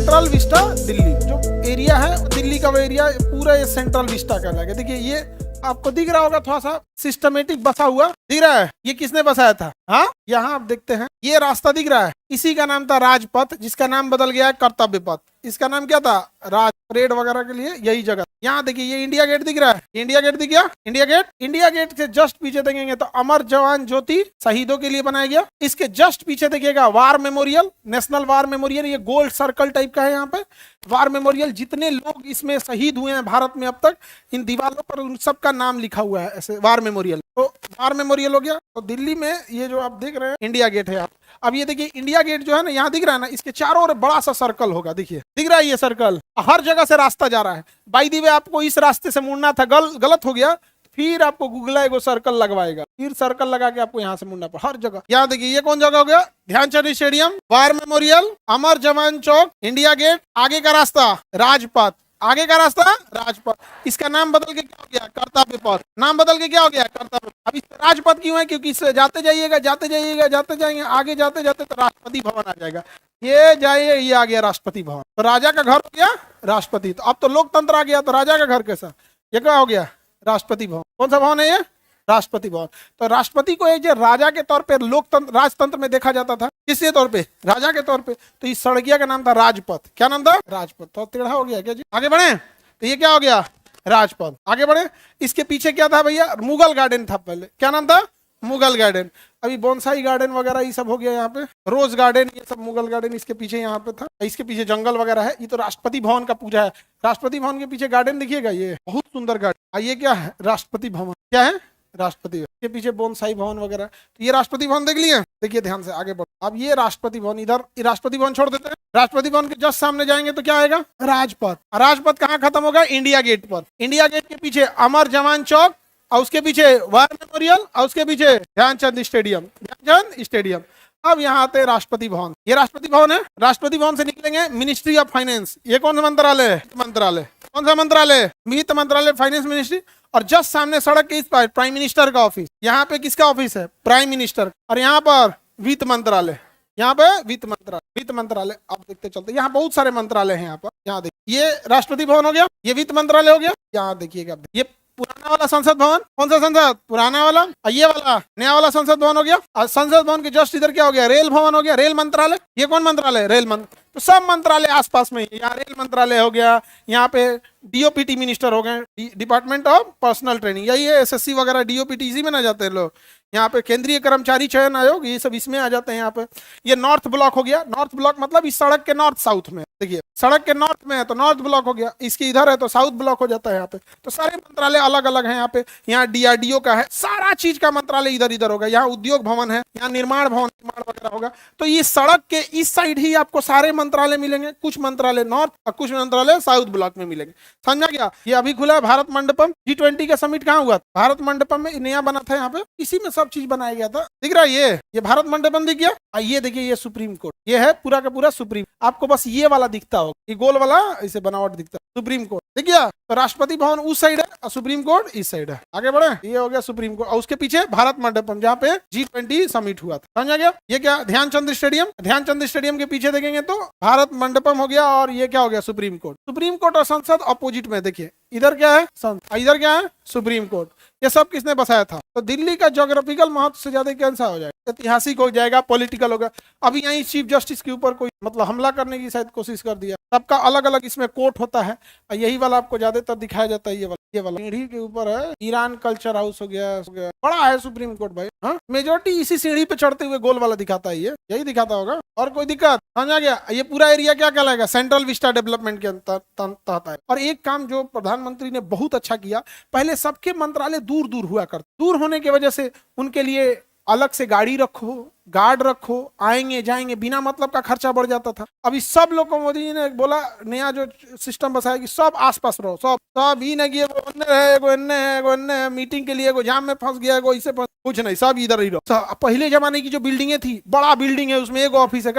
Central Vista Delhi जो area है, दिल्ली का वो एरिया पूरा ये सेंट्रल विस्टा कहलाएगा। देखिए ये आपको दिख रहा होगा, थोड़ा सा सिस्टमेटिक बसा हुआ दिख रहा है। ये किसने बसाया था? हाँ, यहाँ आप देखते हैं ये रास्ता दिख रहा है, इसी का नाम था राजपथ, जिसका नाम बदल गया है कर्तव्य पथ। इसका नाम क्या था? राज परेड वगैरह के लिए यही जगह। यहाँ देखिए ये इंडिया गेट दिख रहा है, इंडिया गेट दिख गया। इंडिया गेट के जस्ट पीछे देखेंगे तो अमर जवान ज्योति शहीदों के लिए बनाया गया। इसके जस्ट पीछे देखिएगा war memorial, national war memorial. ये गोल्ड सर्कल टाइप का है यहाँ पे वार मेमोरियल। जितने लोग इसमें शहीद हुए हैं भारत में अब तक, इन दीवारों पर उन सबका नाम लिखा हुआ है ऐसे वार मेमोरियल। तो वार मेमोरियल हो गया। तो दिल्ली में ये जो आप देख रहे हैं इंडिया गेट है। आप अब ये देखिए इंडिया गेट जो है ना, यहाँ दिख रहा है ना, इसके चारों ओर बड़ा सा सर्कल होगा। देखिए दिख रहा है ये सर्कल, हर जगह से रास्ता जा रहा है। बाय द वे आपको इस रास्ते से मुड़ना था, गलत हो गया, फिर आपको गूगल एगो सर्कल लगवाएगा, फिर सर्कल लगा के आपको यहाँ से मुड़ना पर हर जगह। यहाँ देखिए ये कौन जगह हो गया? ध्यानचंद स्टेडियम, वार मेमोरियल, अमर जवान चौक, इंडिया गेट, आगे का रास्ता राजपथ, आगे का रास्ता राजपथ। इसका नाम बदल के क्या हो गया? कर्तव्य पथ। नाम बदल के क्या हो गया? कर्तव्य। अब इस राजपथ क्यों है? क्योंकि इससे जाते जाइएगा, जाते जाएंगे, आगे जाते जाते तो राष्ट्रपति भवन आ जाएगा। ये जाइए, ये आ गया राष्ट्रपति भवन। तो राजा का घर हो गया राष्ट्रपति। तो अब तो लोकतंत्र आ गया, तो राजा का घर कैसा? ये क्या हो गया? राष्ट्रपति भवन। कौन सा भवन है ये? राष्ट्रपति भवन। तो राष्ट्रपति को एक राजा के तौर पे लोकतंत्र राजतंत्र में देखा जाता था, किसके तौर पे? राजा के तौर पे। तो इस सड़किया का नाम था राजपथ। क्या नाम था? राजपथ। तो टेढ़ा हो गया क्या जी? आगे बढ़े तो ये क्या हो गया? राजपथ। आगे बढ़े, इसके पीछे क्या था भैया? मुगल गार्डन था पहले। क्या नाम था? मुगल गार्डन। अभी बोनसाई गार्डन वगैरह ये सब हो गया यहाँ पे, रोज गार्डन, ये सब मुगल गार्डन इसके पीछे यहाँ पे था। इसके पीछे जंगल वगैरह है। ये तो राष्ट्रपति भवन का पूजा है। राष्ट्रपति भवन के पीछे गार्डन देखिएगा, ये बहुत सुंदर गार्डन। ये क्या है? राष्ट्रपति भवन। क्या है? राष्ट्रपति के पीछे बोनसाई भवन वगैरह। तो ये राष्ट्रपति भवन देख लिए। देखिए ध्यान से आगे बढ़ो। अब ये राष्ट्रपति भवन, इधर राष्ट्रपति भवन छोड़ देते हैं। राष्ट्रपति भवन के जस्ट सामने जाएंगे तो क्या आएगा? राजपथ। राजपथ कहाँ खत्म होगा? इंडिया गेट पर। इंडिया गेट के पीछे अमर जवान चौक, और उसके पीछे वार मेमोरियल, और उसके पीछे ध्यानचंद स्टेडियम। अब यहाँ आते राष्ट्रपति भवन। ये राष्ट्रपति भवन है। राष्ट्रपति भवन से निकलेंगे मिनिस्ट्री ऑफ फाइनेंस। ये कौन सा मंत्रालय है? मंत्रालय। कौन सा मंत्रालय? वित्त मंत्रालय, फाइनेंस मिनिस्ट्री। और जस्ट सामने सड़क के इस पर प्राइम मिनिस्टर का ऑफिस। यहाँ पे किसका ऑफिस है? Prime minister. और यहाँ पर वित्त मंत्रालय, यहाँ पे वित्त मंत्रालय। आप देखते चलते, यहाँ बहुत सारे मंत्रालय हैं। यहाँ पर यहाँ देखिए, ये राष्ट्रपति भवन हो गया, ये वित्त मंत्रालय हो गया। यहाँ देखिएगा, ये पुराना वाला संसद भवन। कौन सा संसद? पुराना वाला। ये वाला नया वाला संसद भवन हो गया। और संसद भवन के जस्ट इधर क्या हो गया? रेल भवन हो गया, रेल मंत्रालय। ये कौन मंत्रालय? रेल मंत्रालय। तो सब मंत्रालय आसपास में, यहाँ रेल मंत्रालय हो गया, यहाँ पे डीओपीटी मिनिस्टर हो गए, डिपार्टमेंट ऑफ पर्सनल ट्रेनिंग। यही है एसएससी वगैरह, डीओपीटी इसी में ना जाते हैं लोग। यहाँ पे केंद्रीय कर्मचारी चयन आयोग, ये सब इसमें आ जाते हैं। यहाँ पे ये नॉर्थ ब्लॉक हो गया। नॉर्थ ब्लॉक मतलब इस सड़क के नॉर्थ साउथ में। देखिए सड़क के नॉर्थ में है तो नॉर्थ ब्लॉक हो गया, इसके इधर है तो साउथ ब्लॉक हो जाता है। यहाँ पे तो सारे मंत्रालय अलग अलग हैं। यहाँ पे यहाँ डीआरडीओ का है, सारा चीज का मंत्रालय इधर इधर होगा। यहाँ उद्योग भवन है, यहाँ निर्माण भवन वगैरह होगा। तो ये सड़क के इस साइड ही आपको सारे मंत्रालय मिलेंगे। कुछ मंत्रालय नॉर्थ और कुछ मंत्रालय साउथ ब्लॉक में मिलेंगे। समझा गया? ये अभी खुला है भारत मंडपम। G20 का समिट कहाँ हुआ? भारत मंडपम में नया बना था। यहाँ पे इसी में सब चीज बनाया गया था। दिख रहा है ये भारत मंडपम दिख गया। ये देखिए ये सुप्रीम कोर्ट, ये है पूरा का पूरा सुप्रीम। आपको बस ये वाला दिखता होगा, ये गोल वाला इसे बनावट दिखता है, सुप्रीम कोर्ट। दिख गया? तो राष्ट्रपति भवन उस साइड है और सुप्रीम कोर्ट इस साइड है। आगे बढ़े, ये हो गया सुप्रीम कोर्ट। और उसके पीछे भारत मंडपम, जहाँ पे G20 समिट हुआ था। समझा गया? ये क्या? ध्यानचंद स्टेडियम। ध्यानचंद स्टेडियम के पीछे देखेंगे तो भारत मंडपम हो गया, और ये क्या हो गया? Supreme court. सुप्रीम कोर्ट और संसद अपोजिट में। देखिए इधर क्या है? संसद, इधर क्या है? Supreme court. ये सब किसने बसाया था? तो दिल्ली का ज्योग्राफिकल महत्व से ज्यादा कौन सा हो जाएगा? ऐतिहासिक हो जाएगा, पॉलिटिकल होगा। अभी यही चीफ जस्टिस के ऊपर कोई मतलब हमला करने की शायद कोशिश कर दिया। सबका अलग अलग इसमें कोर्ट होता है, और यही वाला आपको ज्यादातर दिखाया जाता है। ये वाला सीढ़ी के ऊपर है, ईरान कल्चर हाउस हो गया, बड़ा है सुप्रीम कोर्ट भाई। हाँ, मेजोरिटी इसी सीढ़ी पे चढ़ते हुए गोल वाला दिखाता है। ये यही दिखाता होगा, और कोई दिक्कत? समझा गया? ये पूरा एरिया क्या कहलाएगा? सेंट्रल विस्टा डेवलपमेंट के तहत है। और एक काम जो प्रधानमंत्री ने बहुत अच्छा किया, पहले सबके मंत्रालय दूर दूर हुआ करते। दूर होने की वजह से उनके लिए अलग से गाड़ी रखो, गार्ड रखो, आएंगे जाएंगे, बिना मतलब का खर्चा बढ़ जाता था। अभी सब लोग को मोदी जी ने बोला, नया जो सिस्टम बसाया कि सब आसपास रहो, सब ही नहीं, एगो अन्य है, मीटिंग के लिए एगो जाम में फंस गया, एगो इसे कुछ नहीं, सब इधर ही रहो। पहले जमाने की जो बिल्डिंगे थी, बड़ा बिल्डिंग है, उसमें एगो ऑफिस है,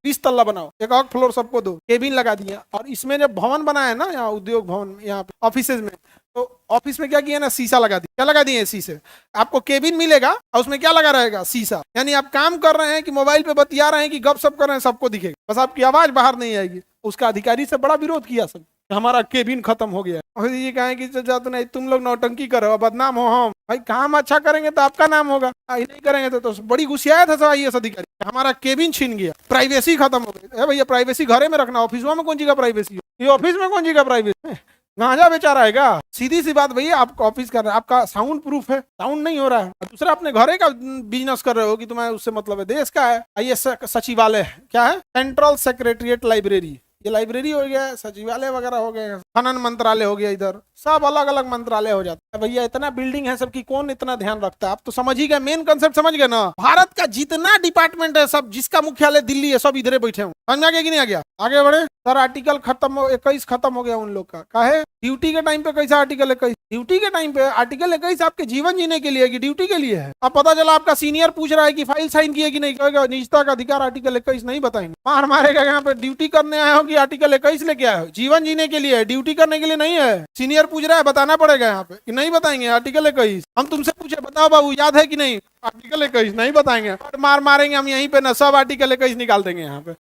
20 तल्ला बनाओ, एक और फ्लोर सबको दो, केबिन लगा दिया। और इसमें जब भवन बनाया ना, यहाँ उद्योग भवन, यहाँ ऑफिसेज में, तो ऑफिस में क्या किया ना, शीशा लगा दिया। क्या लगा दिए? शीशे। आपको केबिन मिलेगा और उसमें क्या लगा रहेगा? शीशा। यानी आप काम कर रहे हैं कि मोबाइल पे बतिया रहे हैं कि गपशप कर रहे हैं, सबको दिखेगा, बस आपकी आवाज बाहर नहीं आएगी। उसका अधिकारी से बड़ा विरोध किया सब, हमारा केबिन खत्म हो गया। और ये कहें कि तो नहीं, तुम लोग नौटंकी करो, बदनाम हो हम। भाई काम अच्छा करेंगे तो आपका नाम होगा, नहीं करेंगे तो बड़ी गुस्साया था सब IAS अधिकारी, हमारा केबिन छीन गया, प्राइवेसी खत्म हो गई। भैया प्राइवेसी घरे में रखना, ऑफिस में कौन सी का प्राइवेसी? ये ऑफिस में कौन सी का प्राइवेसी? गांजा बेचा रहेगा। सीधी सी बात भैया, आप ऑफिस कर रहे हैं, आपका साउंड प्रूफ है, साउंड नहीं हो रहा है। दूसरा अपने घरे का बिजनेस कर रहे हो कि तुम्हें उससे मतलब है, देश का है। ये सचिवालय है, क्या है? Central secretariat library. ये लाइब्रेरी हो गया, सचिवालय वगैरह हो गए, खनन मंत्रालय हो गया, इधर सब अलग अलग मंत्रालय हो जाता है। भैया इतना बिल्डिंग है सबकी, कौन इतना ध्यान रखता है? आप तो समझ ही गए, मेन कंसेप्ट समझ गए ना। भारत का जितना डिपार्टमेंट है सब, जिसका मुख्यालय दिल्ली है, सब इधरे बैठे हूँ। समझ में आ गया कि नहीं आ गया? आगे बढ़े सर। आर्टिकल खत्म, 21 खत्म हो गया उन लोग का। काहे? ड्यूटी के टाइम पे कैसा आर्टिकल 21? ड्यूटी के टाइम पे आर्टिकल 21 आपके जीवन जीने के लिए कि ड्यूटी के लिए है? अब पता चला आपका सीनियर पूछ रहा है कि फाइल साइन किए कि नहीं, कहेगा निजता का अधिकार आर्टिकल 21 नहीं बताएंगे, मार मारेगा। यहाँ पे ड्यूटी करने आए हो कि आर्टिकल 21 लेके आए हो? जीवन जीने के लिए है, ड्यूटी करने के लिए नहीं है। सीनियर पूछ रहा है, बताना पड़ेगा यहाँ पे कि नहीं बताएंगे आर्टिकल 21। हम तुमसे पूछे, बताओ बाबू याद है कि नहीं? आर्टिकल 21 नहीं बताएंगे, मार मारेंगे हम यहीं पे ना, सब आर्टिकल 21 निकाल देंगे यहाँ पे।